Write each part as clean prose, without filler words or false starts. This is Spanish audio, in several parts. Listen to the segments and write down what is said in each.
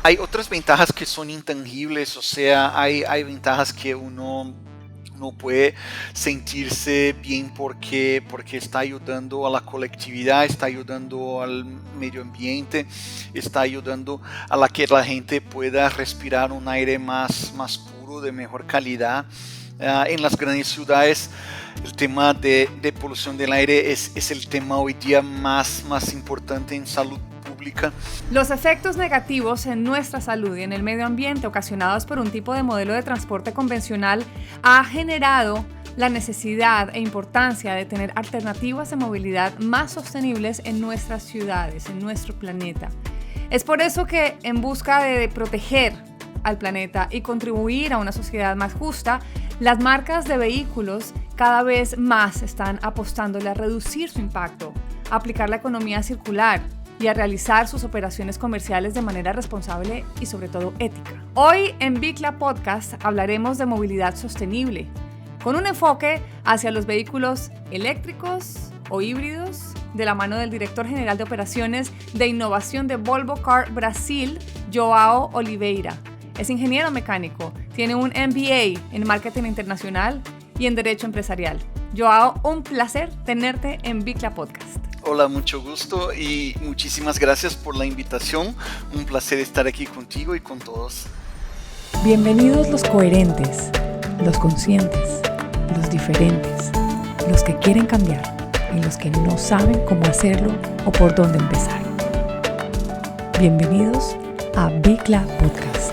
Hay otras ventajas que son intangibles, o sea, hay ventajas que uno no puede sentirse bien porque está ayudando a la colectividad, está ayudando al medio ambiente, está ayudando a la que la gente pueda respirar un aire más puro, de mejor calidad. En las grandes ciudades el tema de polución del aire es el tema hoy día más importante en salud pública. Los efectos negativos en nuestra salud y en el medio ambiente ocasionados por un tipo de modelo de transporte convencional ha generado la necesidad e importancia de tener alternativas de movilidad más sostenibles en nuestras ciudades, en nuestro planeta. Es por eso que, en busca de proteger al planeta y contribuir a una sociedad más justa, las marcas de vehículos cada vez más están apostándole a reducir su impacto, a aplicar la economía circular y a realizar sus operaciones comerciales de manera responsable y sobre todo ética. Hoy en Bicla Podcast hablaremos de movilidad sostenible, con un enfoque hacia los vehículos eléctricos o híbridos, de la mano del director general de operaciones de innovación de Volvo Car Brasil, Joao Oliveira. Es ingeniero mecánico, tiene un MBA en marketing internacional y en derecho empresarial. Joao, un placer tenerte en Bicla Podcast. Hola, mucho gusto y muchísimas gracias por la invitación. Un placer estar aquí contigo y con todos. Bienvenidos los coherentes, los conscientes, los diferentes, los que quieren cambiar y los que no saben cómo hacerlo o por dónde empezar. Bienvenidos a Bicla Podcast.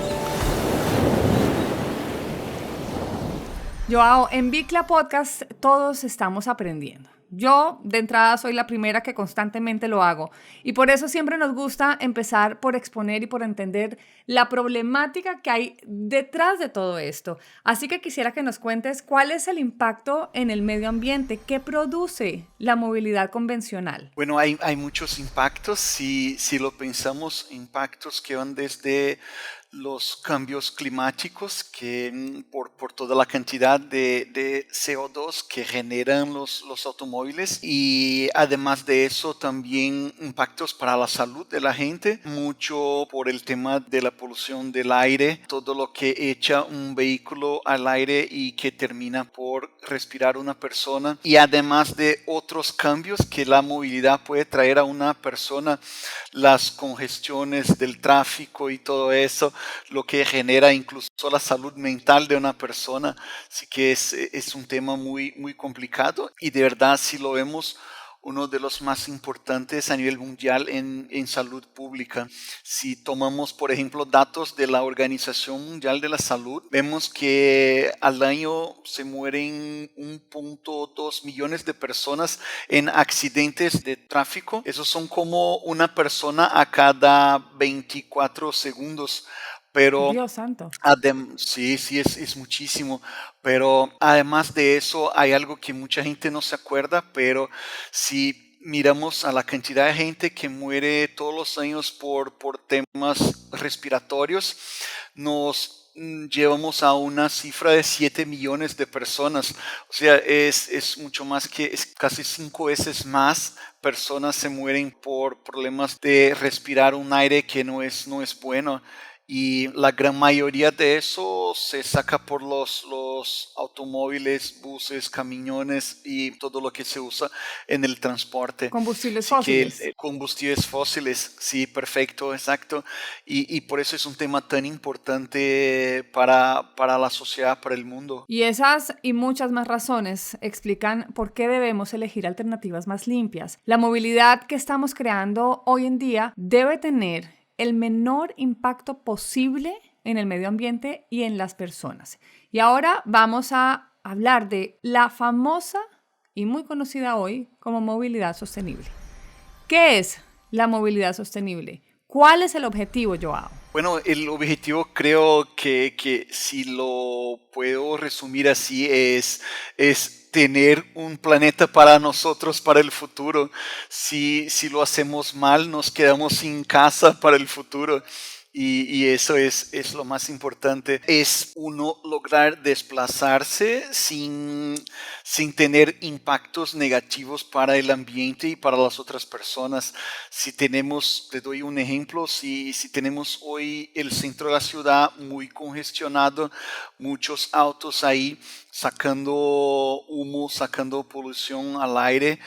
Joao, en Bicla Podcast todos estamos aprendiendo. Yo, de entrada, soy la primera que constantemente lo hago y por eso siempre nos gusta empezar por exponer y por entender la problemática que hay detrás de todo esto. Así que quisiera que nos cuentes cuál es el impacto en el medio ambiente que produce la movilidad convencional. Bueno, hay muchos impactos, si lo pensamos, impactos que van desde los cambios climáticos que por toda la cantidad de CO2 que generan los automóviles, y además de eso también impactos para la salud de la gente, mucho por el tema de la polución del aire, todo lo que echa un vehículo al aire y que termina por respirar una persona, y además de otros cambios que la movilidad puede traer a una persona, las congestiones del tráfico y todo eso, lo que genera incluso la salud mental de una persona. Así que es un tema muy complicado y de verdad, si lo vemos, uno de los más importantes a nivel mundial en salud pública. Si tomamos, por ejemplo, datos de la Organización Mundial de la Salud, vemos que al año se mueren 1.2 millones de personas en accidentes de tráfico. Esos son como una persona a cada 24 segundos. Pero Dios santo. sí, es muchísimo, pero además de eso hay algo que mucha gente no se acuerda, pero si miramos a la cantidad de gente que muere todos los años por temas respiratorios, nos llevamos a una cifra de 7 millones de personas. O sea, es mucho más, es casi 5 veces más personas se mueren por problemas de respirar un aire que no es bueno. Y la gran mayoría de eso se saca por los automóviles, buses, camiones y todo lo que se usa en el transporte. Combustibles Así que fósiles. combustibles fósiles, sí, perfecto, exacto. Y por eso es un tema tan importante para la sociedad, para el mundo. Y esas y muchas más razones explican por qué debemos elegir alternativas más limpias. La movilidad que estamos creando hoy en día debe tener el menor impacto posible en el medio ambiente y en las personas. Y ahora vamos a hablar de la famosa y muy conocida hoy como movilidad sostenible. ¿Qué es la movilidad sostenible? ¿Cuál es el objetivo, Joao? Bueno, el objetivo creo que si lo puedo resumir así es tener un planeta para nosotros, para el futuro. Si lo hacemos mal, nos quedamos sin casa para el futuro. y eso es lo más importante, es uno lograr desplazarse sin tener impactos negativos para el ambiente y para las otras personas. Si tenemos, te doy un ejemplo, si tenemos hoy el centro de la ciudad muy congestionado, muchos autos ahí sacando humo, sacando polución al aire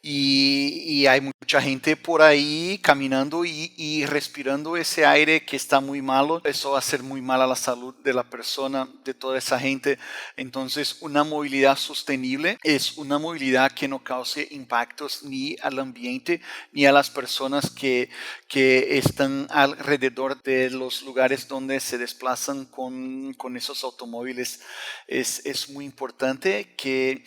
y hay mucha gente por ahí caminando y respirando ese aire que está muy malo. Eso va a hacer muy mal a la salud de la persona, de toda esa gente. Entonces, una movilidad sostenible es una movilidad que no cause impactos ni al ambiente ni a las personas que están alrededor de los lugares donde se desplazan con esos automóviles. Es muy importante que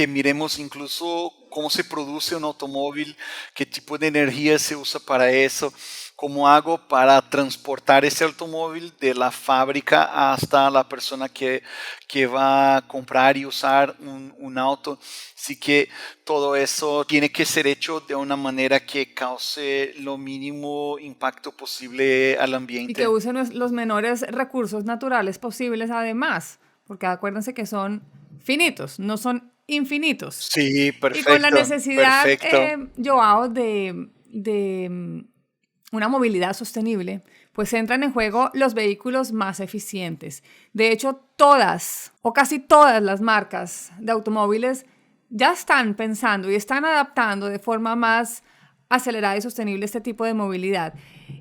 miremos incluso cómo se produce un automóvil, qué tipo de energía se usa para eso, cómo hago para transportar ese automóvil de la fábrica hasta la persona que va a comprar y usar un auto. Así que todo eso tiene que ser hecho de una manera que cause lo mínimo impacto posible al Y que ambiente. usen los menores recursos naturales posibles además, porque acuérdense que son finitos, no son infinitos. Sí, Y con la perfecto, necesidad, perfecto. Joao, de una movilidad sostenible, pues entran en juego los vehículos más eficientes. De hecho, todas o casi todas las marcas de automóviles ya están pensando y están adaptando de forma más acelerada y sostenible este tipo de movilidad.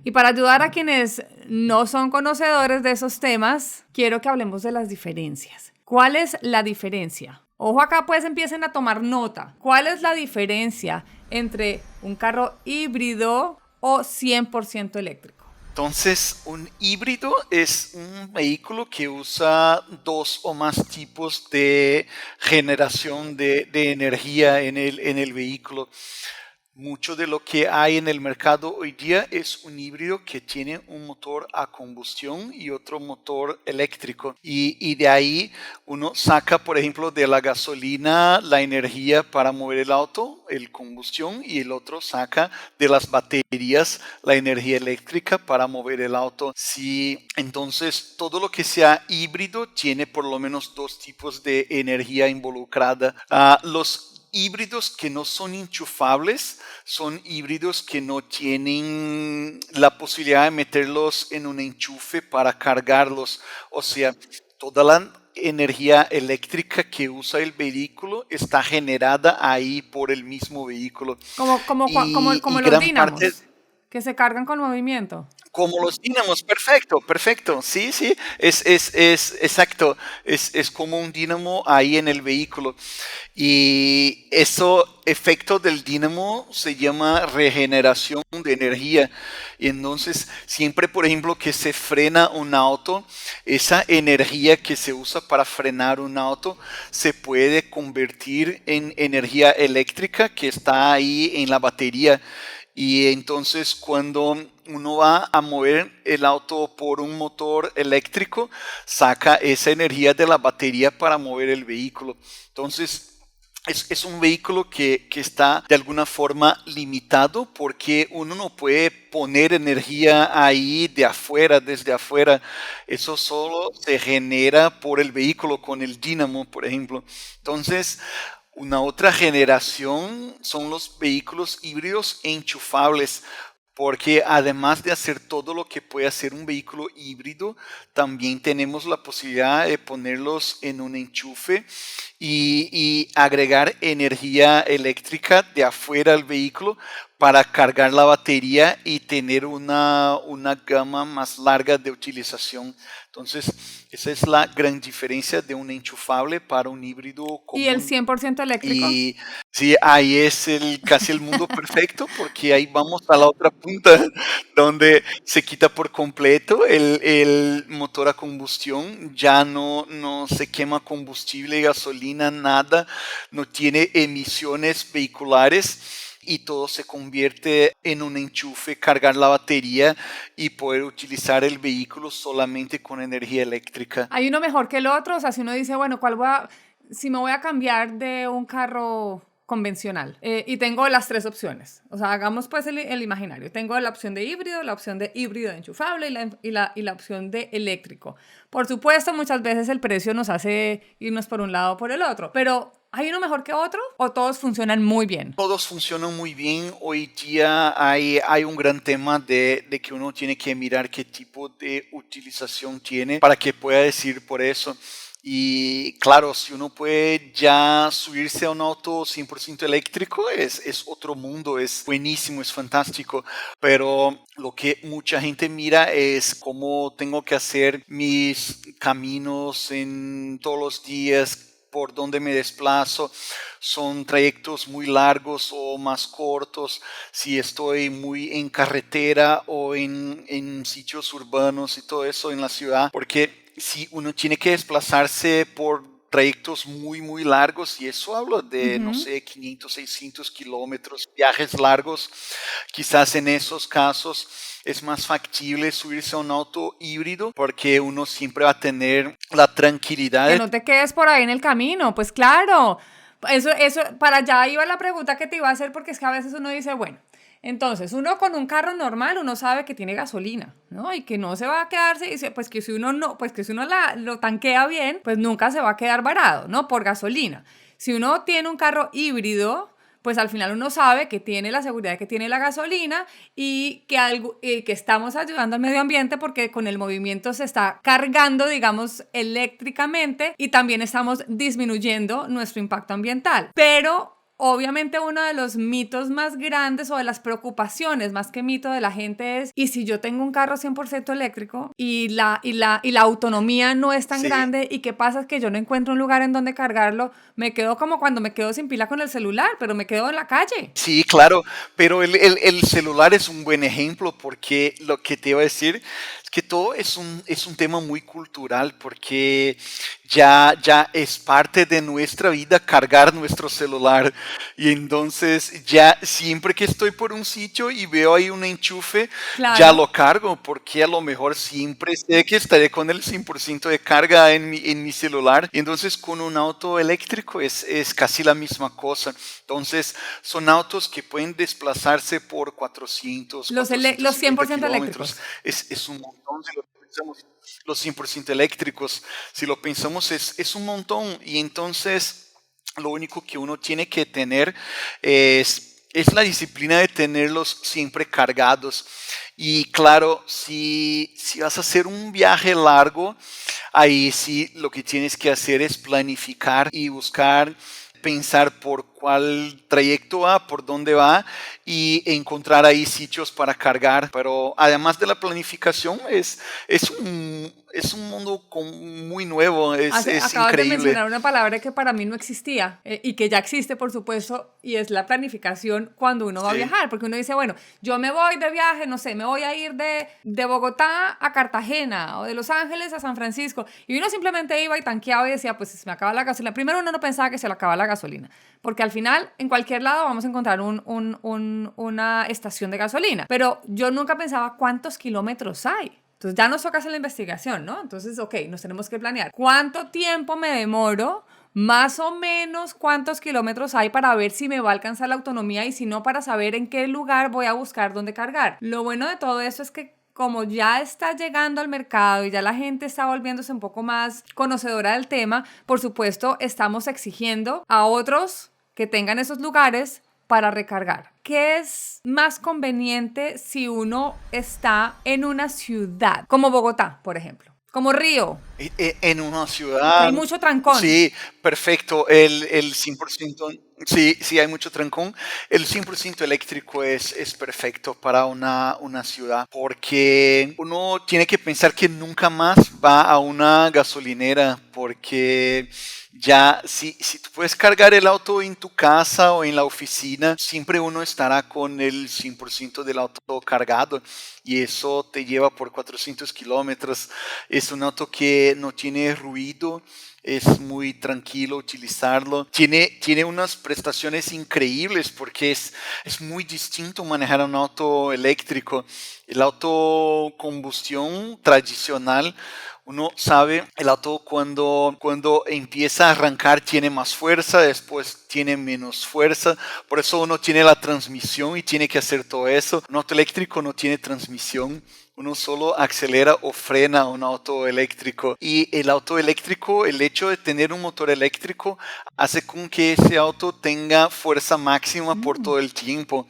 Y para ayudar a quienes no son conocedores de esos temas, quiero que hablemos de las diferencias. ¿Cuál es la diferencia? Ojo acá, pues empiecen a tomar nota. ¿Cuál es la diferencia entre un carro híbrido o 100% eléctrico? Entonces, un híbrido es un vehículo que usa dos o más tipos de generación de energía en el vehículo. Mucho de lo que hay en el mercado hoy día es un híbrido que tiene un motor a combustión y otro motor eléctrico. Y de ahí uno saca, por ejemplo, de la gasolina la energía para mover el auto, el combustión, y el otro saca de las baterías la energía eléctrica para mover el auto. Sí, entonces todo lo que sea híbrido tiene por lo menos dos tipos de energía involucrada. Los híbridos que no son enchufables son híbridos que no tienen la posibilidad de meterlos en un enchufe para cargarlos. O sea, toda la energía eléctrica que usa el vehículo está generada ahí por el mismo vehículo. Como Y los gran parte, dínamos, que se cargan con movimiento. como los dínamos, perfecto, perfecto. Sí, sí, es exacto. Es como un dínamo ahí en el vehículo. Y eso, efecto del dínamo, se llama regeneración de energía. Y entonces, siempre, por ejemplo, que se frena un auto, esa energía que se usa para frenar un auto se puede convertir en energía eléctrica que está ahí en la batería. Y entonces cuando uno va a mover el auto por un motor eléctrico, saca esa energía de la batería para mover el vehículo. Entonces es un vehículo que está de alguna forma limitado porque uno no puede poner energía ahí de afuera, desde afuera. Eso solo se genera por el vehículo con el dínamo, por ejemplo. Entonces, una otra generación son los vehículos híbridos enchufables, porque además de hacer todo lo que puede hacer un vehículo híbrido, también tenemos la posibilidad de ponerlos en un enchufe y agregar energía eléctrica de afuera al vehículo para cargar la batería y tener una gama más larga de utilización. Entonces, esa es la gran diferencia de un enchufable para un híbrido ¿Y el común. 100% eléctrico? Y sí, ahí es casi el mundo perfecto porque ahí vamos a la otra punta donde se quita por completo el motor a combustión, ya no se quema combustible, gasolina, nada, no tiene emisiones vehiculares y todo se convierte en un enchufe, cargar la batería y poder utilizar el vehículo solamente con energía eléctrica. ¿Hay uno mejor que el otro? O sea, si uno dice, bueno, si me voy a cambiar de un carro convencional y tengo las tres opciones. O sea, hagamos pues el imaginario. Tengo la opción de híbrido, la opción de híbrido enchufable y la opción de eléctrico. Por supuesto, muchas veces el precio nos hace irnos por un lado o por el otro, pero ¿hay uno mejor que otro o todos funcionan muy bien? Todos funcionan muy bien. Hoy día hay un gran tema de que uno tiene que mirar qué tipo de utilización tiene para que pueda decir por eso. Y claro, si uno puede ya subirse a un auto 100% eléctrico, es otro mundo, es buenísimo, es fantástico. Pero lo que mucha gente mira es cómo tengo que hacer mis caminos en todos los días, por donde me desplazo. Son trayectos muy largos o más cortos, si estoy muy en carretera o en sitios urbanos y todo eso en la ciudad, porque si uno tiene que desplazarse por trayectos muy largos, y eso hablo de, no sé, 500, 600 kilómetros, viajes largos, quizás en esos casos es más factible subirse a un auto híbrido porque uno siempre va a tener la tranquilidad. Que no te quedes por ahí en el camino, pues claro. Eso, para allá iba la pregunta que te iba a hacer, porque es que a veces uno dice, bueno, entonces uno con un carro normal, uno sabe que tiene gasolina, ¿no? Y que no se va a quedarse, pues que si uno no, pues que si uno lo tanquea bien, pues nunca se va a quedar varado, ¿no? Por gasolina. Si uno tiene un carro híbrido, pues al final uno sabe que tiene la seguridad que tiene la gasolina y que estamos ayudando al medio ambiente porque con el movimiento se está cargando, digamos, eléctricamente y también estamos disminuyendo nuestro impacto ambiental. Pero obviamente uno de los mitos más grandes o de las preocupaciones más que mito de la gente es, ¿y si yo tengo un carro 100% eléctrico y la autonomía no es tan grande? ¿Y qué pasa? Es que yo no encuentro un lugar en donde cargarlo. Me quedo como cuando me quedo sin pila con el celular, pero me quedo en la calle. Sí, claro, pero el celular es un buen ejemplo, porque lo que te iba a decir es que todo es un tema muy cultural, porque ya es parte de nuestra vida cargar nuestro celular. Y entonces ya siempre que estoy por un sitio y veo ahí un enchufe, Claro. ya lo cargo, porque a lo mejor siempre sé que estaré con el 100% de carga en mi celular. Y entonces con un auto eléctrico es casi la misma cosa. Entonces son autos que pueden desplazarse por 400, Los 100% eléctricos. Es un montón si lo pensamos. Los 100% eléctricos, si lo pensamos, es un montón. Y entonces lo único que uno tiene que tener es la disciplina de tenerlos siempre cargados. Y claro, si vas a hacer un viaje largo, ahí sí lo que tienes que hacer es planificar y pensar por cuál trayecto va, por dónde va, y encontrar ahí sitios para cargar. Pero además de la planificación, es un mundo muy nuevo, es Acabas de increíble. mencionar una palabra que para mí no existía y que ya existe, por supuesto, y es la planificación cuando uno va a viajar, porque uno dice, bueno, yo me voy de viaje, no sé, me voy a ir de Bogotá a Cartagena o de Los Ángeles a San Francisco, y uno simplemente iba y tanqueaba y decía, pues se me acaba la gasolina. Primero uno no pensaba que se le acaba la gasolina, porque al final en cualquier lado vamos a encontrar una estación de gasolina, pero yo nunca pensaba cuántos kilómetros hay. Entonces ya nos toca hacer la investigación, ¿no? Entonces, ok, nos tenemos que planear. ¿Cuánto tiempo me demoro? Más o menos cuántos kilómetros hay para ver si me va a alcanzar la autonomía y si no, para saber en qué lugar voy a buscar dónde cargar. Lo bueno de todo eso es que como ya está llegando al mercado y ya la gente está volviéndose un poco más conocedora del tema, por supuesto, estamos exigiendo a otros que tengan esos lugares para recargar. ¿Qué es más conveniente si uno está en una ciudad, como Bogotá, por ejemplo? Como Río. En una ciudad. Hay mucho trancón. Sí, perfecto. El 100%, sí, hay mucho trancón. El 100% eléctrico es perfecto para una ciudad, porque uno tiene que pensar que nunca más va a una gasolinera, porque ya si tú puedes cargar el auto en tu casa o en la oficina, siempre uno estará con el 100% del auto cargado, y eso te lleva por 400 kilómetros. Es un auto que no tiene ruido, es muy tranquilo utilizarlo. Tiene unas prestaciones increíbles, porque es muy distinto manejar un auto eléctrico. El auto combustión tradicional, Uno sabe el auto cuando empieza a arrancar tiene más fuerza, después tiene menos fuerza. Por eso uno tiene la transmisión y tiene que hacer todo eso. Un auto eléctrico no tiene transmisión. Uno solo acelera o frena un auto eléctrico. Y el auto eléctrico, el hecho de tener un motor eléctrico, hace con que ese auto tenga fuerza máxima por todo el tiempo.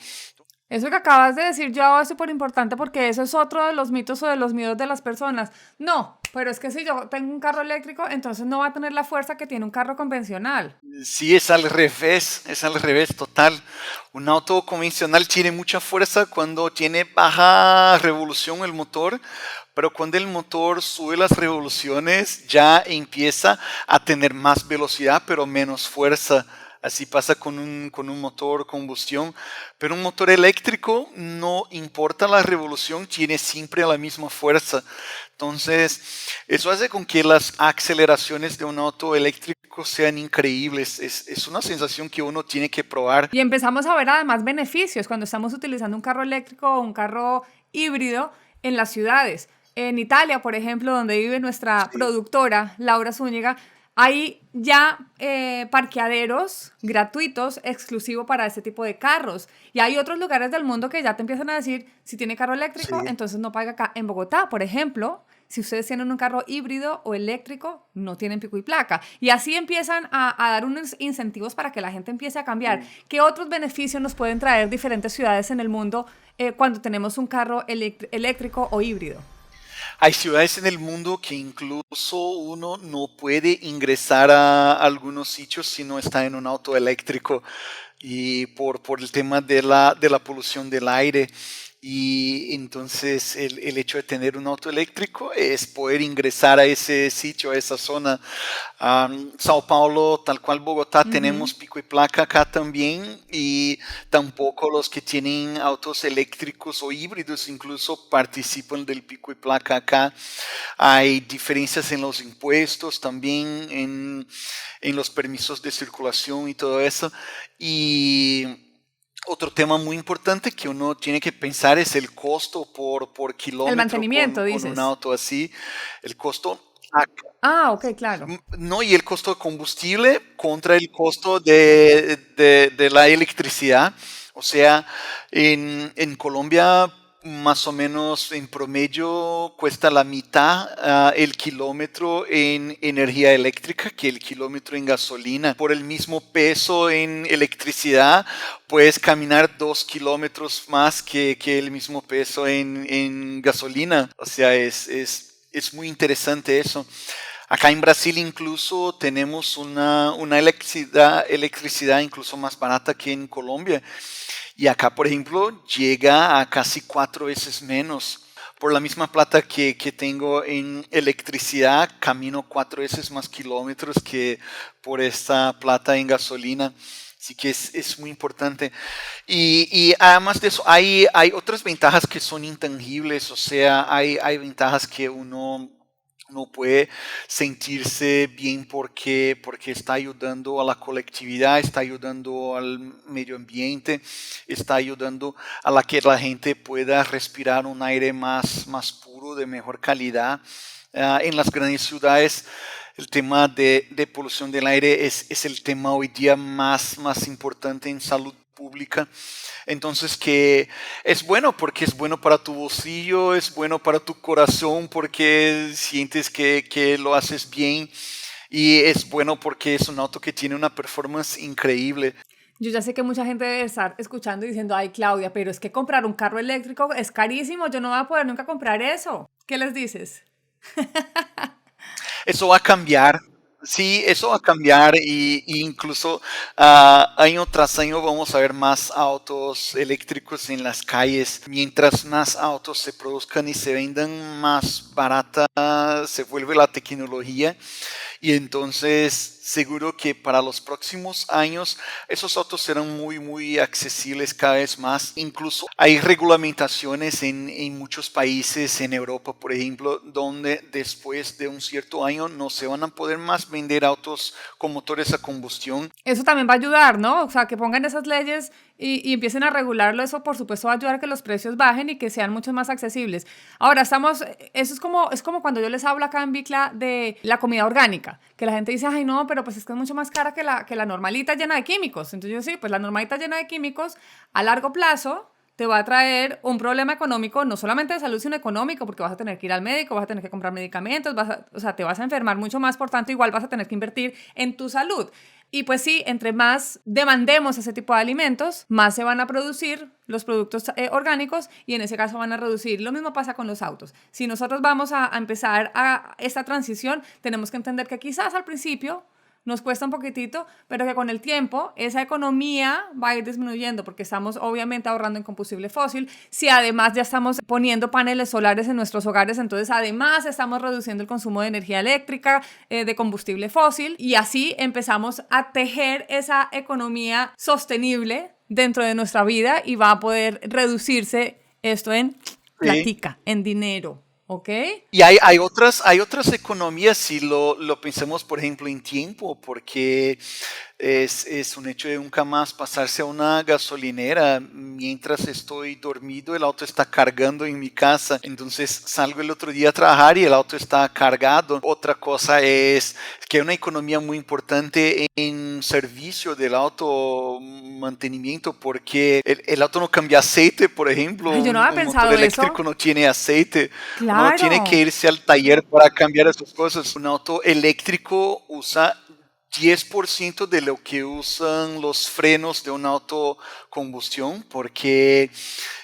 Eso que acabas de decir, Joao, es súper importante porque eso es otro de los mitos o de los miedos de las personas. No, pero es que si yo tengo un carro eléctrico, entonces no va a tener la fuerza que tiene un carro convencional. Sí, es al revés total. Un auto convencional tiene mucha fuerza cuando tiene baja revolución el motor, pero cuando el motor sube las revoluciones ya empieza a tener más velocidad, pero menos fuerza. Así pasa con un motor combustión, pero un motor eléctrico no importa la revolución, tiene siempre la misma fuerza. Entonces, eso hace con que las aceleraciones de un auto eléctrico sean increíbles. Es una sensación que uno tiene que probar. Y empezamos a ver además beneficios cuando estamos utilizando un carro eléctrico o un carro híbrido en las ciudades. En Italia, por ejemplo, donde vive nuestra productora, Laura Zúñiga, hay ya parqueaderos gratuitos exclusivos para este tipo de carros. Y hay otros lugares del mundo que ya te empiezan a decir, si tiene carro eléctrico, Sí. entonces no paga acá. En Bogotá, por ejemplo, si ustedes tienen un carro híbrido o eléctrico, no tienen pico y placa. Y así empiezan a dar unos incentivos para que la gente empiece a cambiar. ¿Qué otros beneficios nos pueden traer diferentes ciudades en el mundo cuando tenemos un carro eléctrico o híbrido? Hay ciudades en el mundo que incluso uno no puede ingresar a algunos sitios si no está en un auto eléctrico y por el tema de la polución del aire. Y entonces el hecho de tener un auto eléctrico es poder ingresar a ese sitio, a esa zona. Sao Paulo, tal cual Bogotá, tenemos pico y placa acá también, y tampoco los que tienen autos eléctricos o híbridos incluso participan del pico y placa acá. Hay diferencias en los impuestos también, en los permisos de circulación y todo eso. Y otro tema muy importante que uno tiene que pensar es el costo por El kilómetro mantenimiento, con un dices. auto así. El costo, Ah, ok, claro. no, y el costo de combustible contra el costo de la electricidad. O sea, en Colombia más o menos en promedio cuesta la mitad el kilómetro en energía eléctrica que el kilómetro en gasolina. Por el mismo peso en electricidad puedes caminar 2 kilómetros más que el mismo peso en gasolina. O sea, es muy interesante eso. Acá en Brasil incluso tenemos una electricidad incluso más barata que en Colombia. Y acá, por ejemplo, llega a casi 4 veces menos. Por la misma plata que tengo en electricidad, camino 4 veces más kilómetros que por esta plata en gasolina. Así que es muy importante. Y además de eso, hay otras ventajas que son intangibles. O sea, hay ventajas que uno no puede sentirse bien porque está ayudando a la colectividad, está ayudando al medio ambiente, está ayudando a que la gente pueda respirar un aire más puro, de mejor calidad. En las grandes ciudades el tema de polución del aire es el tema hoy día más importante en salud pública. Entonces que es bueno porque es bueno para tu bolsillo, es bueno para tu corazón porque sientes que lo haces bien, y es bueno porque es un auto que tiene una performance increíble. Yo ya sé que mucha gente debe estar escuchando y diciendo, ay, Claudia, pero es que comprar un carro eléctrico es carísimo, yo no voy a poder nunca comprar eso. ¿Qué les dices? Eso va a cambiar. Sí, eso va a cambiar, y incluso año tras año vamos a ver más autos eléctricos en las calles. Mientras más autos se produzcan y se vendan, más barata se vuelve la tecnología. Y entonces seguro que para los próximos años esos autos serán muy accesibles cada vez más. Incluso hay regulamentaciones en muchos países, en Europa por ejemplo, donde después de un cierto año no se van a poder más vender autos con motores a combustión. Eso también va a ayudar, ¿no? O sea, que pongan esas leyes y empiecen a regularlo. Eso, por supuesto, va a ayudar a que los precios bajen y que sean mucho más accesibles. Ahora, eso es como cuando yo les hablo acá en Bicla de la comida orgánica, que la gente dice, ay, no, pero pues es que es mucho más cara que la normalita llena de químicos. Entonces yo sí, pues la normalita llena de químicos a largo plazo te va a traer un problema económico, no solamente de salud, sino económico, porque vas a tener que ir al médico, vas a tener que comprar medicamentos, o sea, te vas a enfermar mucho más, por tanto, igual vas a tener que invertir en tu salud. Y pues sí, entre más demandemos ese tipo de alimentos, más se van a producir los productos orgánicos y en ese caso van a reducir. Lo mismo pasa con los autos. Si nosotros vamos a empezar a esta transición, tenemos que entender que quizás al principio nos cuesta un poquitito, pero que con el tiempo esa economía va a ir disminuyendo porque estamos obviamente ahorrando en combustible fósil. Si además ya estamos poniendo paneles solares en nuestros hogares, entonces además estamos reduciendo el consumo de energía eléctrica, de combustible fósil, y así empezamos a tejer esa economía sostenible dentro de nuestra vida y va a poder reducirse esto en platica, en dinero. ¿Ok? Y hay otras economías si lo pensamos, por ejemplo, en tiempo, porque es un hecho de nunca más pasarse a una gasolinera mientras estoy dormido, el auto está cargando en mi casa, entonces salgo el otro día a trabajar y el auto está cargado. Otra cosa es que hay una economía muy importante en servicio del auto mantenimiento, porque el auto no cambia aceite, por ejemplo. Ay, yo no había Un pensado motor eléctrico eso. no tiene aceite, uno tiene que Claro. irse al taller para cambiar esas cosas. Un auto eléctrico usa 10% de lo que usan los frenos de un auto combustión, porque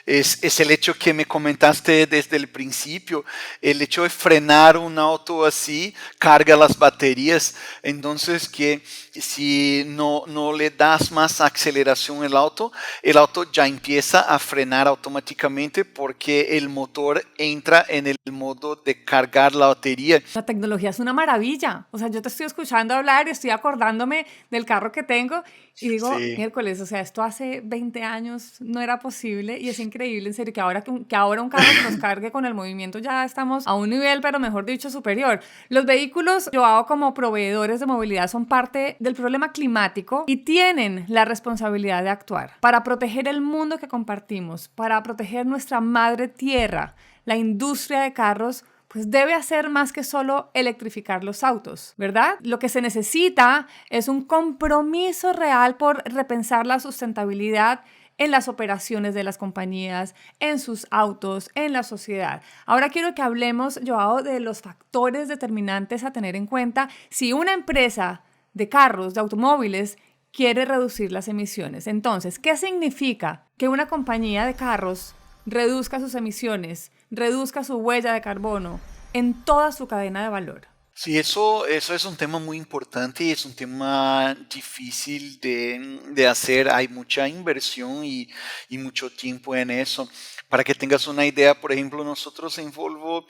es el hecho que me comentaste desde el principio, el hecho de frenar un auto así carga las baterías, entonces que si no le das más aceleración al auto, el auto ya empieza a frenar automáticamente porque el motor entra en el modo de cargar la batería. La tecnología es una maravilla. O sea, yo te estoy escuchando hablar y estoy acordándome del carro que tengo y digo, Sí. miércoles, o sea, esto hace 20 años no era posible y es increíble, en serio, que ahora un carro que nos cargue con el movimiento ya estamos a un nivel, pero mejor dicho, superior. Los vehículos, yo hago como proveedores de movilidad, son parte del problema climático y tienen la responsabilidad de actuar para proteger el mundo que compartimos, para proteger nuestra madre tierra. La industria de carros pues debe hacer más que solo electrificar los autos, ¿verdad? Lo que se necesita es un compromiso real por repensar la sustentabilidad en las operaciones de las compañías, en sus autos, en la sociedad. Ahora quiero que hablemos, Joao, de los factores determinantes a tener en cuenta si una empresa de carros, de automóviles, quiere reducir las emisiones. Entonces, ¿qué significa que una compañía de carros reduzca sus emisiones, reduzca su huella de carbono en toda su cadena de valor? Sí, eso es un tema muy importante y es un tema difícil de hacer. Hay mucha inversión y mucho tiempo en eso. Para que tengas una idea, por ejemplo, nosotros en Volvo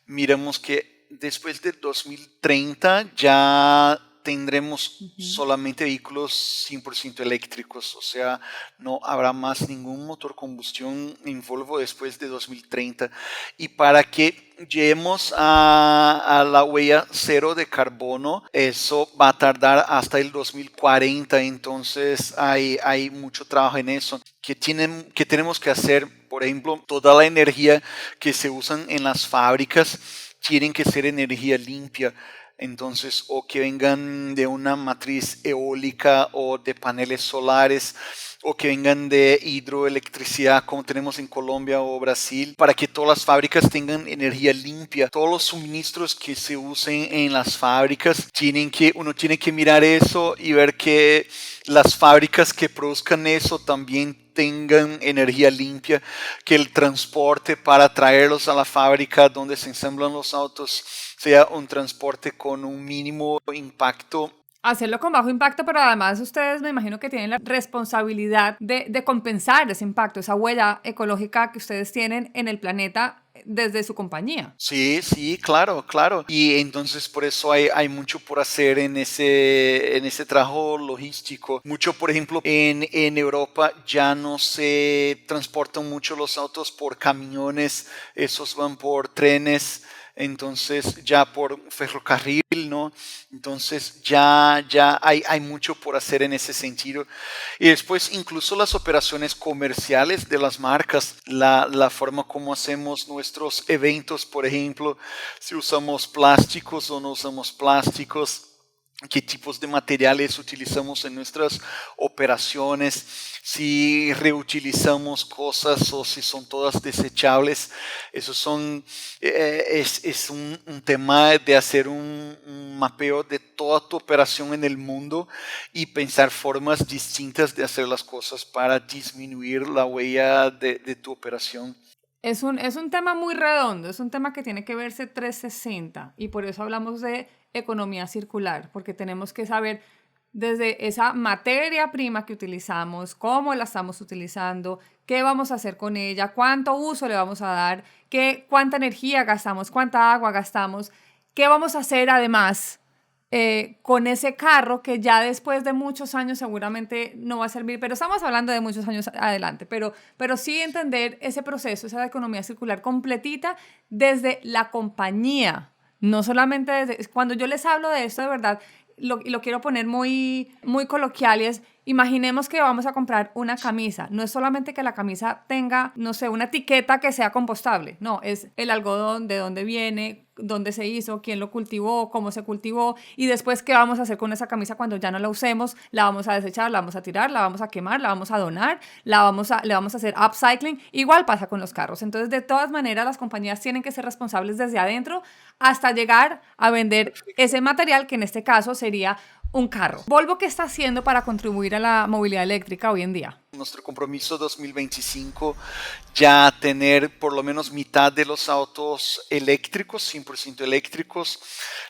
miramos que después del 2030 ya tendremos solamente vehículos 100% eléctricos, o sea, no habrá más ningún motor combustión en Volvo después de 2030. Y para que lleguemos a la huella cero de carbono, eso va a tardar hasta el 2040, entonces hay mucho trabajo en eso. Que tenemos que hacer, por ejemplo, toda la energía que se usa en las fábricas tienen que ser energía limpia. Entonces, o que vengan de una matriz eólica o de paneles solares, o que vengan de hidroelectricidad como tenemos en Colombia o Brasil, para que todas las fábricas tengan energía limpia. Todos los suministros que se usen en las fábricas, uno tiene que mirar eso y ver que las fábricas que produzcan eso también tengan energía limpia, que el transporte para traerlos a la fábrica donde se ensamblan los autos sea un transporte con un mínimo impacto. Hacerlo con bajo impacto, pero además ustedes me imagino que tienen la responsabilidad de compensar ese impacto, esa huella ecológica que ustedes tienen en el planeta desde su compañía. Sí, sí, claro, claro. Y entonces por eso hay mucho por hacer en ese trabajo logístico. Mucho, por ejemplo, en Europa ya no se transportan mucho los autos por camiones, esos van por trenes. entonces ya por ferrocarril, ¿no? Entonces ya hay mucho por hacer en ese sentido. Y después incluso las operaciones comerciales de las marcas, la forma como hacemos nuestros eventos, por ejemplo, si usamos plásticos o no usamos plásticos, qué tipos de materiales utilizamos en nuestras operaciones, si reutilizamos cosas o si son todas desechables. Eso es un tema de hacer un mapeo de toda tu operación en el mundo y pensar formas distintas de hacer las cosas para disminuir la huella de tu operación. Es un tema muy redondo, es un tema que tiene que verse 360 y por eso hablamos de economía circular, porque tenemos que saber desde esa materia prima que utilizamos, cómo la estamos utilizando, qué vamos a hacer con ella, cuánto uso le vamos a dar, cuánta energía gastamos, cuánta agua gastamos, qué vamos a hacer además con ese carro que ya después de muchos años seguramente no va a servir, pero estamos hablando de muchos años adelante, pero sí entender ese proceso, esa economía circular completita desde la compañía, no solamente desde, cuando yo les hablo de esto de verdad, lo quiero poner muy, muy coloquial y es, imaginemos que vamos a comprar una camisa. No es solamente que la camisa tenga, no sé, una etiqueta que sea compostable. No, es el algodón, de dónde viene, dónde se hizo, quién lo cultivó, cómo se cultivó y después qué vamos a hacer con esa camisa cuando ya no la usemos. La vamos a desechar, la vamos a tirar, la vamos a quemar, la vamos a donar, le vamos a hacer upcycling. Igual pasa con los carros. Entonces, de todas maneras, las compañías tienen que ser responsables desde adentro hasta llegar a vender ese material que en este caso sería un carro. Volvo, ¿qué está haciendo para contribuir a la movilidad eléctrica hoy en día? Nuestro compromiso 2025 ya tener por lo menos mitad de los autos eléctricos, 100% eléctricos.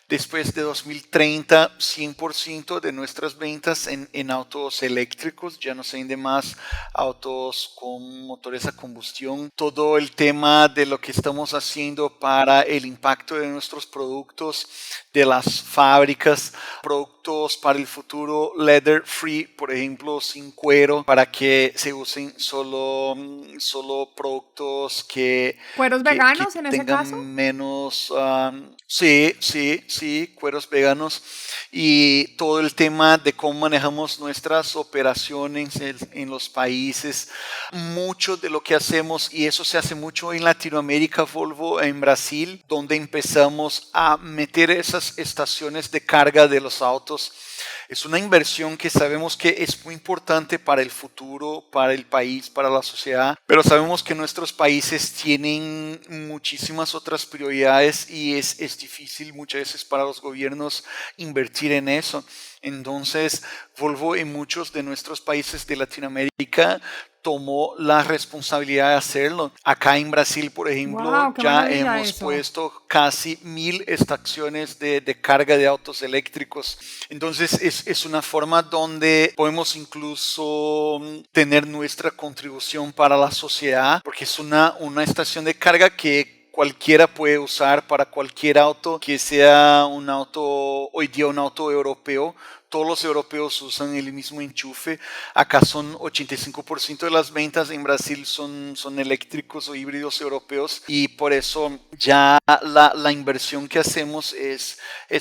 Después de 2030, 100% de nuestras ventas en autos eléctricos, ya no se venden más autos con motores a combustión. Todo el tema de lo que estamos haciendo para el impacto de nuestros productos, de las fábricas, productos para el futuro leather free, por ejemplo, sin cuero, para que se usen solo productos ¿Cueros veganos que en ese tengan caso? menos, sí, cueros veganos, y todo el tema de cómo manejamos nuestras operaciones en los países. Mucho de lo que hacemos, y eso se hace mucho en Latinoamérica, Volvo, en Brasil, donde empezamos a meter esas estaciones de carga de los autos. Es una inversión que sabemos que es muy importante para el futuro, para el país, para la sociedad, pero sabemos que nuestros países tienen muchísimas otras prioridades y es difícil muchas veces para los gobiernos invertir en eso. Entonces, Volvo en muchos de nuestros países de Latinoamérica tomó la responsabilidad de hacerlo. Acá en Brasil, por ejemplo, ¡Wow! ¡Qué ya maravilla hemos eso! puesto casi 1000 estaciones de carga de autos eléctricos. Entonces es una forma donde podemos incluso tener nuestra contribución para la sociedad, porque es una estación de carga que cualquiera puede usar para cualquier auto, que sea un auto, hoy día un auto europeo. Todos los europeos usan el mismo enchufe. Acá son 85% de las ventas, en Brasil son eléctricos o híbridos europeos, y por eso ya la inversión que hacemos es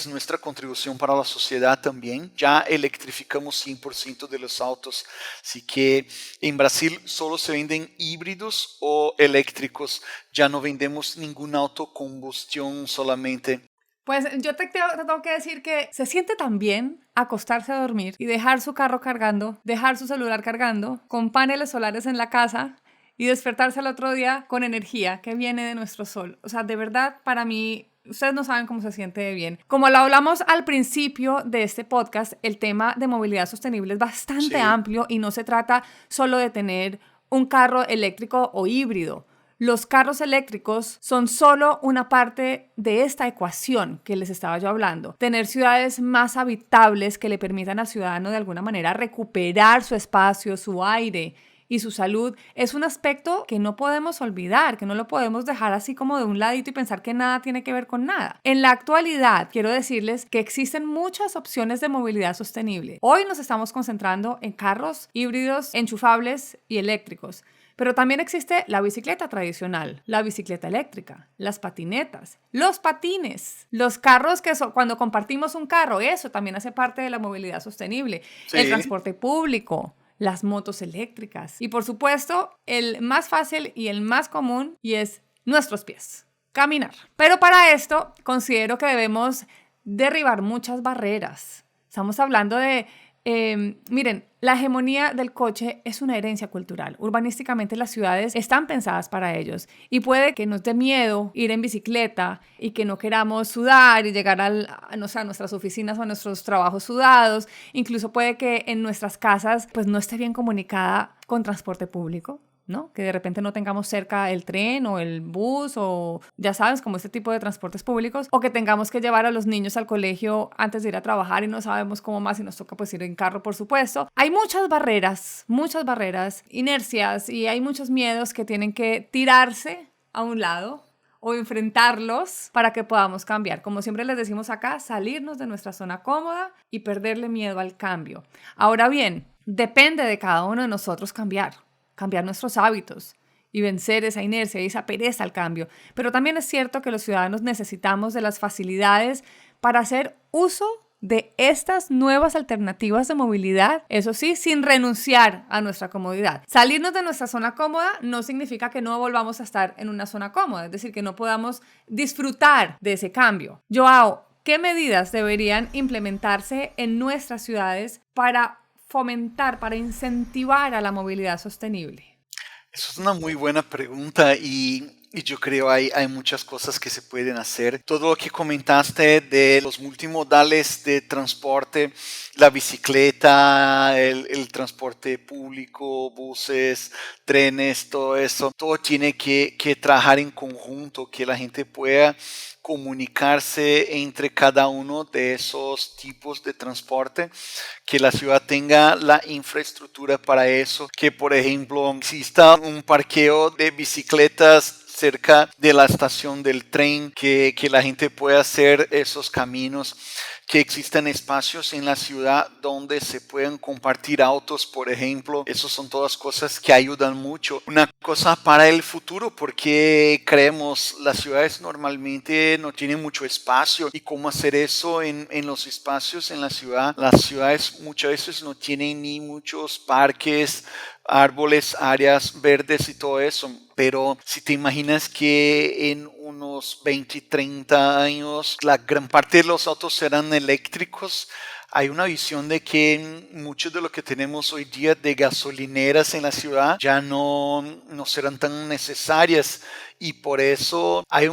nuestra contribución para la sociedad también. Ya electrificamos 100% de los autos, así que en Brasil solo se venden híbridos o eléctricos, ya no vendemos ningún auto combustión solamente. Pues yo te tengo que decir que se siente tan bien acostarse a dormir y dejar su carro cargando, dejar su celular cargando, con paneles solares en la casa y despertarse al otro día con energía que viene de nuestro sol. O sea, de verdad, para mí, ustedes no saben cómo se siente de bien. Como lo hablamos al principio de este podcast, el tema de movilidad sostenible es bastante amplio y no se trata solo de tener un carro eléctrico o híbrido. Los carros eléctricos son solo una parte de esta ecuación que les estaba yo hablando. Tener ciudades más habitables que le permitan al ciudadano de alguna manera recuperar su espacio, su aire y su salud es un aspecto que no podemos olvidar, que no lo podemos dejar así como de un ladito y pensar que nada tiene que ver con nada. En la actualidad, quiero decirles que existen muchas opciones de movilidad sostenible. Hoy nos estamos concentrando en carros híbridos, enchufables y eléctricos. Pero también existe la bicicleta tradicional, la bicicleta eléctrica, las patinetas, los patines, los carros cuando compartimos un carro, eso también hace parte de la movilidad sostenible, el Sí. transporte público, las motos eléctricas y por supuesto el más fácil y el más común y es nuestros pies, caminar. Pero para esto considero que debemos derribar muchas barreras. Estamos hablando de miren, la hegemonía del coche es una herencia cultural. Urbanísticamente las ciudades están pensadas para ellos y puede que nos dé miedo ir en bicicleta y que no queramos sudar y llegar a nuestras oficinas o a nuestros trabajos sudados. Incluso puede que en nuestras casas pues no esté bien comunicada con transporte público, ¿no? Que de repente no tengamos cerca el tren o el bus o ya sabes, como este tipo de transportes públicos, o que tengamos que llevar a los niños al colegio antes de ir a trabajar y no sabemos cómo más y nos toca pues ir en carro, por supuesto. Hay muchas barreras, inercias y hay muchos miedos que tienen que tirarse a un lado o enfrentarlos para que podamos cambiar. Como siempre les decimos acá, salirnos de nuestra zona cómoda y perderle miedo al cambio. Ahora bien, depende de cada uno de nosotros cambiar nuestros hábitos y vencer esa inercia y esa pereza al cambio. Pero también es cierto que los ciudadanos necesitamos de las facilidades para hacer uso de estas nuevas alternativas de movilidad, eso sí, sin renunciar a nuestra comodidad. Salirnos de nuestra zona cómoda no significa que no volvamos a estar en una zona cómoda, es decir, que no podamos disfrutar de ese cambio. Joao, ¿qué medidas deberían implementarse en nuestras ciudades para fomentar, para incentivar a la movilidad sostenible? Eso es una muy buena pregunta y yo creo hay muchas cosas que se pueden hacer. Todo lo que comentaste de los multimodales de transporte, la bicicleta, el transporte público, buses, trenes, todo eso, todo tiene que trabajar en conjunto, que la gente pueda comunicarse entre cada uno de esos tipos de transporte, que la ciudad tenga la infraestructura para eso, que por ejemplo exista un parqueo de bicicletas cerca de la estación del tren, que la gente pueda hacer esos caminos, que existan espacios en la ciudad donde se puedan compartir autos, por ejemplo. Esas son todas cosas que ayudan mucho. Una cosa para el futuro, porque creemos las ciudades normalmente no tienen mucho espacio y cómo hacer eso en los espacios en la ciudad. Las ciudades muchas veces no tienen ni muchos parques, árboles, áreas verdes y todo eso. Pero si te imaginas que en unos 20, 30 años la gran parte de los autos serán eléctricos, hay una visión de que mucho de lo que tenemos hoy día de gasolineras en la ciudad ya no serán tan necesarias y por eso hay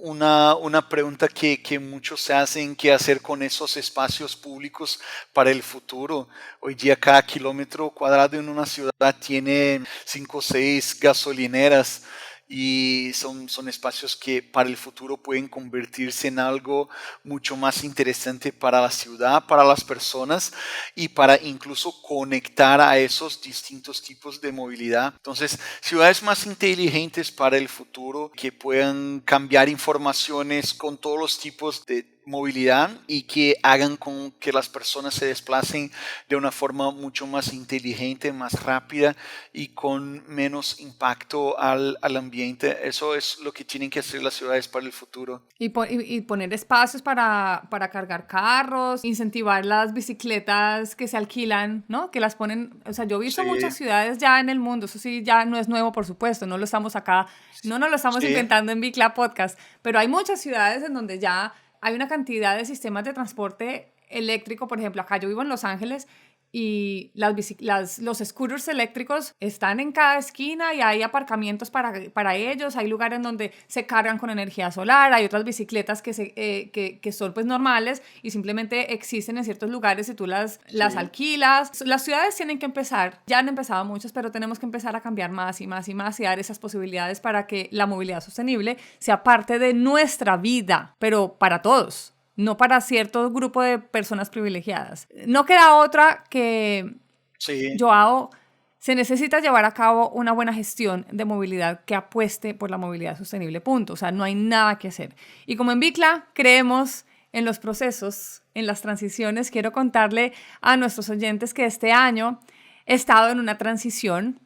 una pregunta que muchos se hacen, qué hacer con esos espacios públicos para el futuro. Hoy día cada kilómetro cuadrado en una ciudad tiene 5 o 6 gasolineras y son espacios que para el futuro pueden convertirse en algo mucho más interesante para la ciudad, para las personas y para incluso conectar a esos distintos tipos de movilidad. Entonces, ciudades más inteligentes para el futuro que puedan cambiar informaciones con todos los tipos de movilidad y que hagan con que las personas se desplacen de una forma mucho más inteligente, más rápida y con menos impacto al ambiente. Eso es lo que tienen que hacer las ciudades para el futuro. Y poner espacios para cargar carros, incentivar las bicicletas que se alquilan, ¿no? Que las ponen, o sea, yo he visto Sí, muchas ciudades ya en el mundo, eso sí, ya no es nuevo, por supuesto, no lo estamos acá, no nos lo estamos sí, inventando en Bicla Podcast, pero hay muchas ciudades en donde ya hay una cantidad de sistemas de transporte eléctrico. Por ejemplo, acá yo vivo en Los Ángeles y los scooters eléctricos están en cada esquina y hay aparcamientos para ellos, hay lugares donde se cargan con energía solar, hay otras bicicletas que son pues normales y simplemente existen en ciertos lugares y tú las alquilas. Las ciudades tienen que empezar, ya han empezado muchas, pero tenemos que empezar a cambiar más y más y más y dar esas posibilidades para que la movilidad sostenible sea parte de nuestra vida, pero para todos, no para cierto grupo de personas privilegiadas. No queda otra que, sí. Joao, se necesita llevar a cabo una buena gestión de movilidad que apueste por la movilidad sostenible, punto. O sea, no hay nada que hacer. Y como en Bicla creemos en los procesos, en las transiciones, quiero contarle a nuestros oyentes que este año he estado en una transición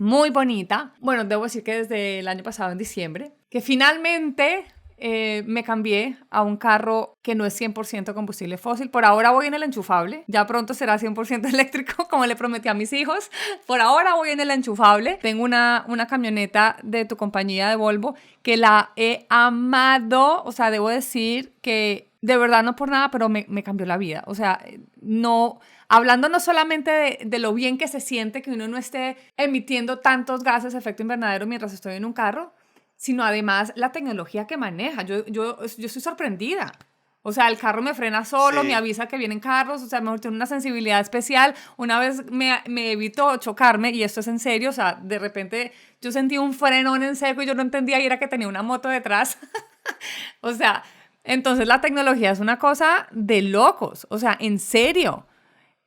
muy bonita. Bueno, debo decir que desde el año pasado, en diciembre, que finalmente me cambié a un carro que no es 100% combustible fósil. Por ahora voy en el enchufable. Ya pronto será 100% eléctrico, como le prometí a mis hijos. Por ahora voy en el enchufable. Tengo una camioneta de tu compañía de Volvo que la he amado. O sea, debo decir que de verdad no por nada, pero me cambió la vida. O sea, no... Hablando no solamente de lo bien que se siente que uno no esté emitiendo tantos gases de efecto invernadero mientras estoy en un carro, sino además la tecnología que maneja. Yo estoy sorprendida. O sea, el carro me frena solo, me Sí. avisa que vienen carros, o sea, mejor tiene una sensibilidad especial. Una vez me evitó chocarme, y esto es en serio, o sea, de repente yo sentí un frenón en seco y yo no entendía y era que tenía una moto detrás. O sea, entonces la tecnología es una cosa de locos, o sea, en serio.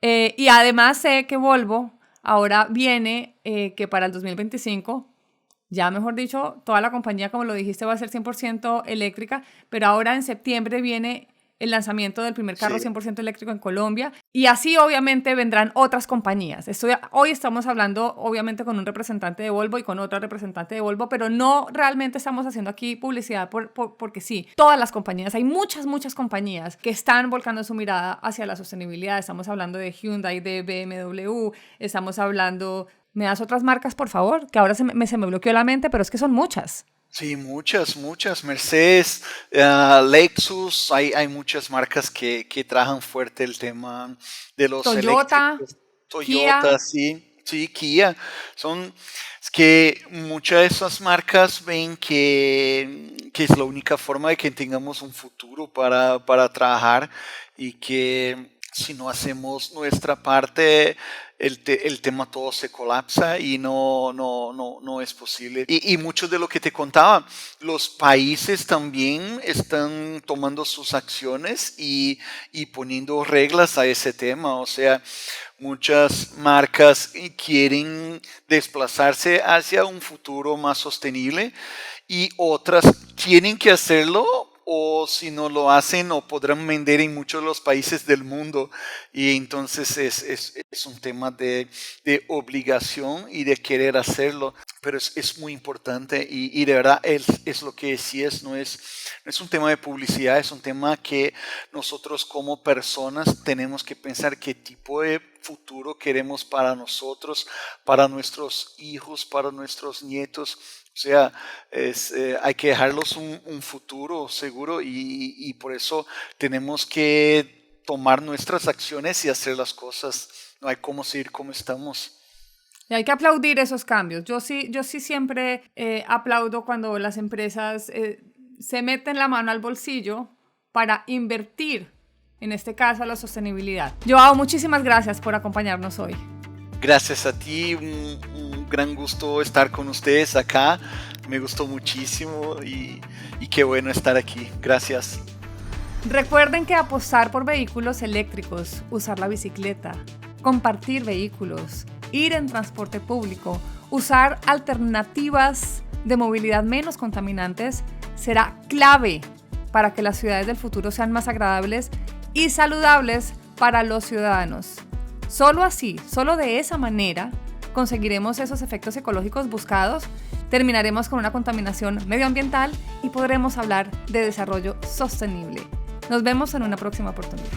Y además sé que Volvo ahora viene, que para el 2025, ya mejor dicho, toda la compañía, como lo dijiste, va a ser 100% eléctrica, pero ahora en septiembre viene el lanzamiento del primer carro Sí. 100% eléctrico en Colombia, y así obviamente vendrán otras compañías. Hoy estamos hablando obviamente con un representante de Volvo y con otra representante de Volvo, pero no realmente estamos haciendo aquí publicidad porque sí. Todas las compañías, hay muchas compañías que están volcando su mirada hacia la sostenibilidad. Estamos hablando de Hyundai, de BMW, estamos hablando... ¿Me das otras marcas, por favor? Que ahora se me bloqueó la mente, pero es que son muchas. Sí, muchas. Mercedes, Lexus, hay muchas marcas que trabajan fuerte el tema de los Toyota, eléctricos. Kia. Toyota, sí, Kia. Es que muchas de esas marcas ven que es la única forma de que tengamos un futuro para trabajar, y que si no hacemos nuestra parte, el tema todo se colapsa y no es posible. Y mucho de lo que te contaba, los países también están tomando sus acciones y poniendo reglas a ese tema. O sea, muchas marcas quieren desplazarse hacia un futuro más sostenible, y otras tienen que hacerlo, o si no lo hacen no podrán vender en muchos de los países del mundo. Y entonces es un tema de obligación y de querer hacerlo, pero es muy importante, y de verdad es lo que decías, no es un tema de publicidad, es un tema que nosotros como personas tenemos que pensar qué tipo de futuro queremos para nosotros, para nuestros hijos, para nuestros nietos. O sea, hay que dejarlos un futuro seguro, y por eso tenemos que tomar nuestras acciones y hacer las cosas. No hay cómo seguir como estamos. Y hay que aplaudir esos cambios. Yo sí siempre aplaudo cuando las empresas se meten la mano al bolsillo para invertir, en este caso, la sostenibilidad. Joao, muchísimas gracias por acompañarnos hoy. Gracias a ti, un gran gusto estar con ustedes acá. Me gustó muchísimo, y qué bueno estar aquí. Gracias. Recuerden que apostar por vehículos eléctricos, usar la bicicleta, compartir vehículos, ir en transporte público, usar alternativas de movilidad menos contaminantes será clave para que las ciudades del futuro sean más agradables y saludables para los ciudadanos. Solo así, solo de esa manera, conseguiremos esos efectos ecológicos buscados, terminaremos con una contaminación medioambiental y podremos hablar de desarrollo sostenible. Nos vemos en una próxima oportunidad.